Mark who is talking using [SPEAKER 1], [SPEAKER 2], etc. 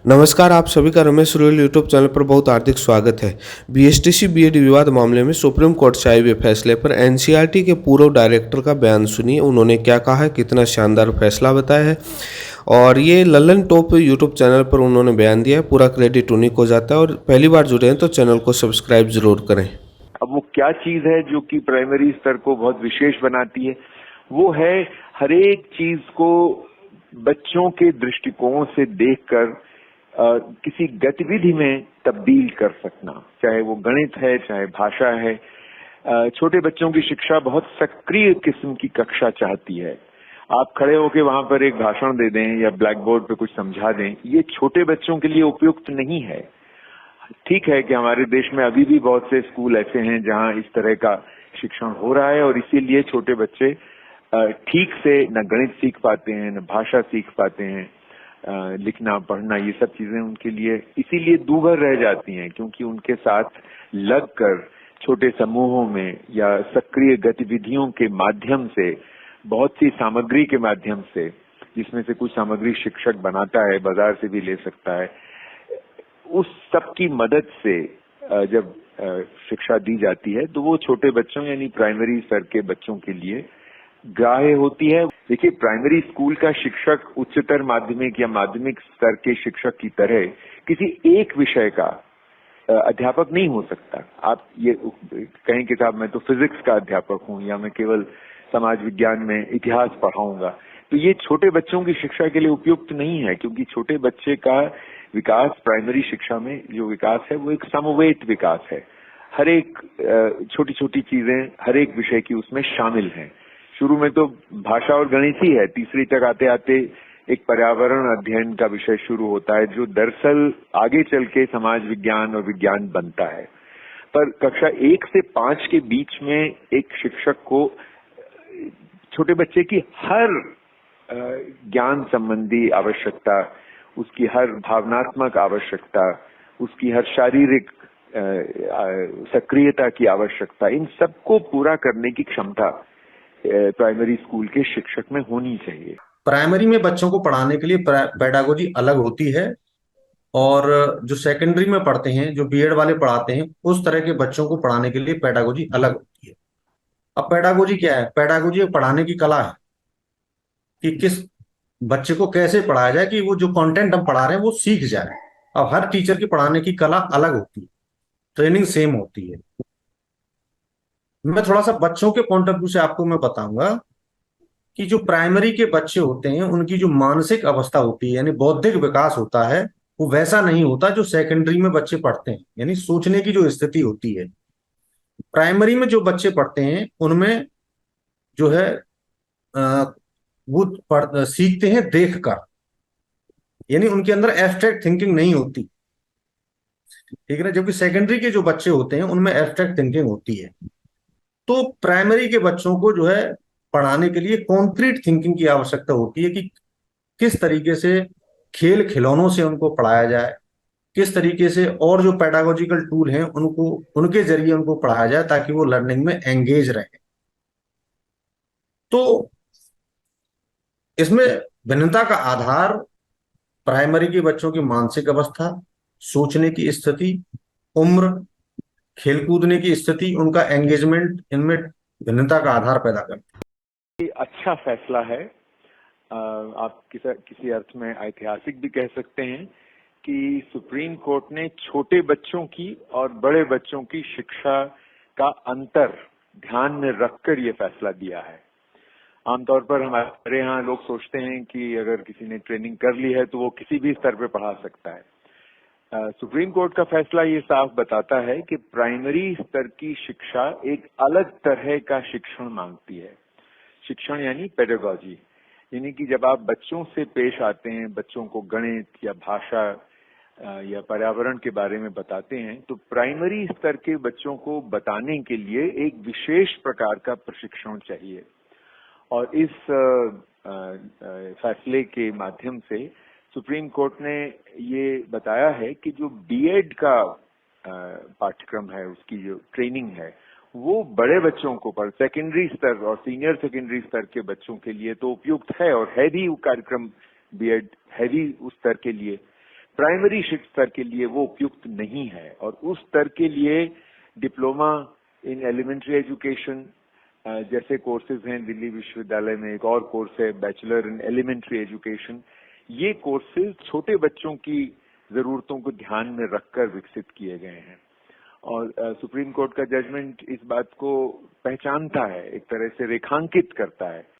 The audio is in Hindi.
[SPEAKER 1] नमस्कार, आप सभी का रमेश रोयल यूट्यूब चैनल पर बहुत हार्दिक स्वागत है। बीएसटीसी बीएड विवाद मामले में सुप्रीम कोर्ट से आए हुए फैसले पर एनसीईआरटी के पूर्व डायरेक्टर का बयान सुनिए। उन्होंने क्या कहा है, कितना शानदार फैसला बताया है और ये लल्लन टॉप यूट्यूब चैनल पर उन्होंने बयान दिया है। पूरा क्रेडिट उन्हीं को जाता है और पहली बार जुड़े हैं तो चैनल को सब्सक्राइब जरूर करें।
[SPEAKER 2] अब वो क्या चीज है जो कि प्राइमरी स्तर को बहुत विशेष बनाती है, वो है हर एक चीज को बच्चों के दृष्टिकोण से देखकर किसी गतिविधि में तब्दील कर सकना, चाहे वो गणित है, चाहे भाषा है। छोटे बच्चों की शिक्षा बहुत सक्रिय किस्म की कक्षा चाहती है। आप खड़े होकर वहां पर एक भाषण दे दें या ब्लैक बोर्ड पे कुछ समझा दें, ये छोटे बच्चों के लिए उपयुक्त नहीं है। ठीक है कि हमारे देश में अभी भी बहुत से स्कूल ऐसे हैं जहां इस तरह का शिक्षण हो रहा है और इसीलिए छोटे बच्चे ठीक से न गणित सीख पाते हैं, न भाषा सीख पाते हैं, लिखना पढ़ना ये सब चीजें उनके लिए इसीलिए दूभर रह जाती हैं, क्योंकि उनके साथ लगकर छोटे समूहों में या सक्रिय गतिविधियों के माध्यम से, बहुत सी सामग्री के माध्यम से, जिसमें से कुछ सामग्री शिक्षक बनाता है, बाजार से भी ले सकता है, उस सब की मदद से जब शिक्षा दी जाती है तो वो छोटे बच्चों यानी प्राइमरी स्तर के बच्चों के लिए ग्राह्य होती है। देखिए, प्राइमरी स्कूल का शिक्षक उच्चतर माध्यमिक या माध्यमिक स्तर के शिक्षक की तरह किसी एक विषय का अध्यापक नहीं हो सकता। आप ये कहें कि साहब मैं तो फिजिक्स का अध्यापक हूँ या मैं केवल समाज विज्ञान में इतिहास पढ़ाऊंगा, तो ये छोटे बच्चों की शिक्षा के लिए उपयुक्त नहीं है, क्योंकि छोटे बच्चे का विकास प्राइमरी शिक्षा में जो विकास है वो एक समवेत विकास है। हर एक छोटी छोटी चीजें हर एक विषय की उसमें शामिल हैं। शुरू में तो भाषा और गणित ही है, तीसरी तक आते आते एक पर्यावरण अध्ययन का विषय शुरू होता है जो दरअसल आगे चल के समाज विज्ञान और विज्ञान बनता है। पर कक्षा 1 से 5 के बीच में एक शिक्षक को छोटे बच्चे की हर ज्ञान संबंधी आवश्यकता, उसकी हर भावनात्मक आवश्यकता, उसकी हर शारीरिक सक्रियता की आवश्यकता, इन सबको पूरा करने की क्षमता प्राइमरी स्कूल के शिक्षक में होनी चाहिए।
[SPEAKER 3] प्राइमरी में बच्चों को पढ़ाने के लिए पेडागोजी अलग होती है और जो सेकेंडरी में पढ़ते हैं, जो बीएड वाले पढ़ाते हैं, उस तरह के बच्चों को पढ़ाने के लिए पेडागोजी अलग होती है। अब पेडागोजी क्या है? पेडागोजी एक पढ़ाने की कला है कि किस बच्चे को कैसे पढ़ाया जाए कि वो जो कंटेंट हम पढ़ा रहे हैं वो सीख जाए। अब हर टीचर की पढ़ाने की कला अलग होती है, ट्रेनिंग सेम होती है। मैं थोड़ा सा बच्चों के पॉइंट ऑफ व्यू से आपको मैं बताऊंगा कि जो प्राइमरी के बच्चे होते हैं उनकी जो मानसिक अवस्था होती है यानी बौद्धिक विकास होता है, वो वैसा नहीं होता जो सेकेंडरी में बच्चे पढ़ते हैं। यानी सोचने की जो स्थिति होती है, प्राइमरी में जो बच्चे पढ़ते हैं उनमें जो है अ, वो सीखते हैं देखकर, यानी उनके अंदर एब्स्ट्रैक्ट थिंकिंग नहीं होती, ठीक है ना। जबकि सेकेंडरी के जो बच्चे होते हैं उनमें एब्स्ट्रैक्ट थिंकिंग होती है। तो प्राइमरी के बच्चों को जो है पढ़ाने के लिए कॉन्क्रीट थिंकिंग की आवश्यकता होती है कि किस तरीके से खेल खिलौनों से उनको पढ़ाया जाए, किस तरीके से और जो पेडागोजिकल टूल हैं उनको उनके जरिए उनको पढ़ाया जाए ताकि वो लर्निंग में एंगेज रहे। तो इसमें भिन्नता का आधार प्राइमरी के बच्चों की मानसिक अवस्था, सोचने की स्थिति, उम्र, खेल कूदने की स्थिति, उनका एंगेजमेंट, इनमें भिन्नता का आधार पैदा करता है।
[SPEAKER 2] ये अच्छा फैसला है। आप किसी अर्थ में ऐतिहासिक भी कह सकते हैं कि सुप्रीम कोर्ट ने छोटे बच्चों की और बड़े बच्चों की शिक्षा का अंतर ध्यान में रखकर ये फैसला दिया है। आमतौर पर हमारे यहाँ लोग सोचते हैं कि अगर किसी ने ट्रेनिंग कर ली है तो वो किसी भी स्तर पे पढ़ा सकता है। सुप्रीम कोर्ट का फैसला ये साफ बताता है कि प्राइमरी स्तर की शिक्षा एक अलग तरह का शिक्षण मांगती है। शिक्षण यानी पेडागोजी, यानी कि जब आप बच्चों से पेश आते हैं, बच्चों को गणित या भाषा या पर्यावरण के बारे में बताते हैं, तो प्राइमरी स्तर के बच्चों को बताने के लिए एक विशेष प्रकार का प्रशिक्षण चाहिए। और इस फैसले के माध्यम से सुप्रीम कोर्ट ने ये बताया है कि जो बीएड का पाठ्यक्रम है, उसकी जो ट्रेनिंग है, वो बड़े बच्चों को पर सेकेंडरी स्तर और सीनियर सेकेंडरी स्तर के बच्चों के लिए तो उपयुक्त है और है भी वो कार्यक्रम, बीएड है भी उस स्तर के लिए। प्राइमरी स्तर के लिए वो उपयुक्त नहीं है। और उस स्तर के लिए डिप्लोमा इन एलिमेंट्री एजुकेशन जैसे कोर्सेज हैं, दिल्ली विश्वविद्यालय में एक और कोर्स है बैचलर इन एलिमेंट्री एजुकेशन। ये कोर्सेज छोटे बच्चों की जरूरतों को ध्यान में रखकर विकसित किए गए हैं। और सुप्रीम कोर्ट का जजमेंट इस बात को पहचानता है, एक तरह से रेखांकित करता है